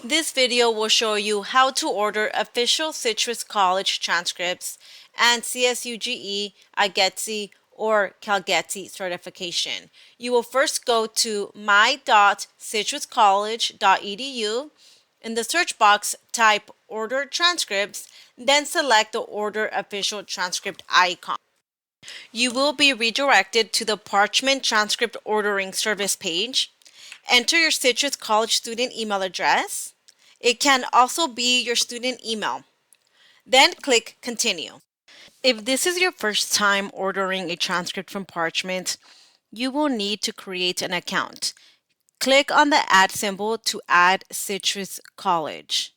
This video will show you how to order official Citrus College transcripts and CSUGE, IGETC, or Cal-GETC certification. You will first go to my.citruscollege.edu. In the search box, type Order Transcripts, then select the Order Official Transcript icon. You will be redirected to the Parchment Transcript Ordering Service page. Enter your Citrus College student email address. It can also be your student email. Then click Continue. If this is your first time ordering a transcript from Parchment, you will need to create an account. Click on the add symbol to add Citrus College.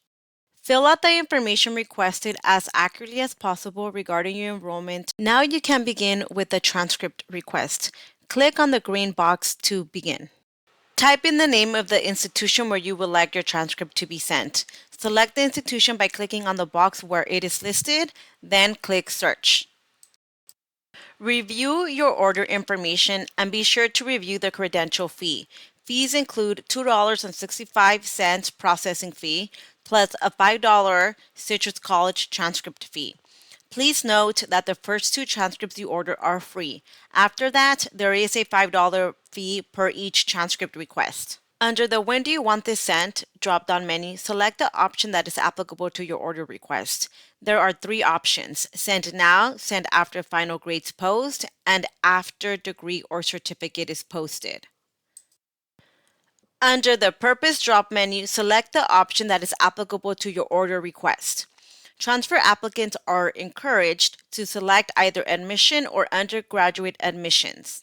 Fill out the information requested as accurately as possible regarding your enrollment. Now you can begin with the transcript request. Click on the green box to begin. Type in the name of the institution where you would like your transcript to be sent. Select the institution by clicking on the box where it is listed, then click Search. Review your order information and be sure to review the credential fee. Fees include $2.65 processing fee plus a $5 Citrus College transcript fee. Please note that the first two transcripts you order are free. After that, there is a $5 fee per each transcript request. Under the When Do You Want This Sent drop-down menu, select the option that is applicable to your order request. There are three options: Send Now, Send After Final Grades Post, and After Degree or Certificate is Posted. Under the Purpose drop menu, select the option that is applicable to your order request. Transfer applicants are encouraged to select either admission or undergraduate admissions.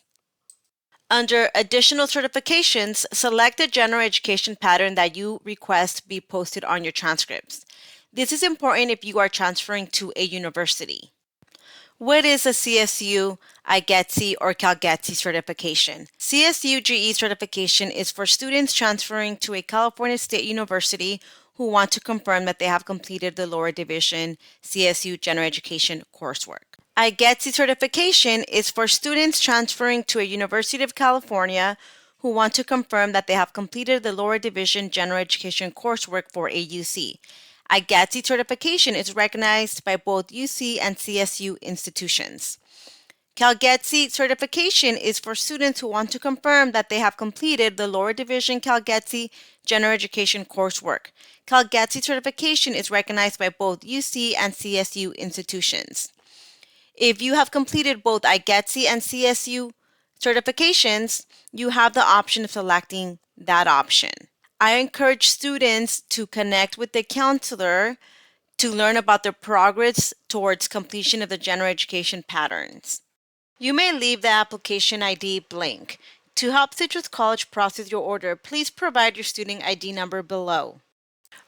Under Additional Certifications, select the general education pattern that you request be posted on your transcripts. This is important if you are transferring to a university. What is a CSU, IGETC, or Cal-GETC certification? CSU GE certification is for students transferring to a California State University who want to confirm that they have completed the lower division CSU General Education coursework. IGETC certification is for students transferring to a University of California who want to confirm that they have completed the lower division General Education coursework for a UC. IGETC certification is recognized by both UC and CSU institutions. Cal-GETC certification is for students who want to confirm that they have completed the lower division Cal-GETC General Education coursework. Cal-GETC certification is recognized by both UC and CSU institutions. If you have completed both IGETC and CSU certifications, you have the option of selecting that option. I encourage students to connect with the counselor to learn about their progress towards completion of the general education patterns. You may leave the application ID blank. To help Citrus College process your order, please provide your student ID number below.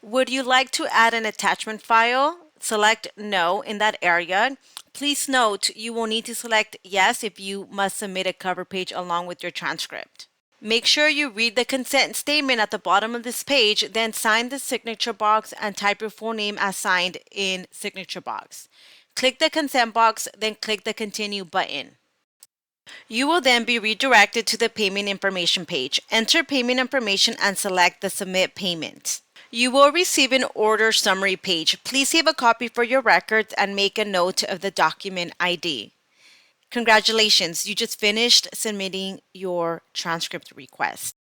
Would you like to add an attachment file? Select No in that area. Please note you will need to select Yes if you must submit a cover page along with your transcript. Make sure you read the consent statement at the bottom of this page, then sign the signature box and type your full name as signed in signature box. Click the consent box, then click the Continue button. You will then be redirected to the payment information page. Enter payment information and select the Submit Payment. You will receive an order summary page. Please save a copy for your records and make a note of the document ID. Congratulations, you just finished submitting your transcript request.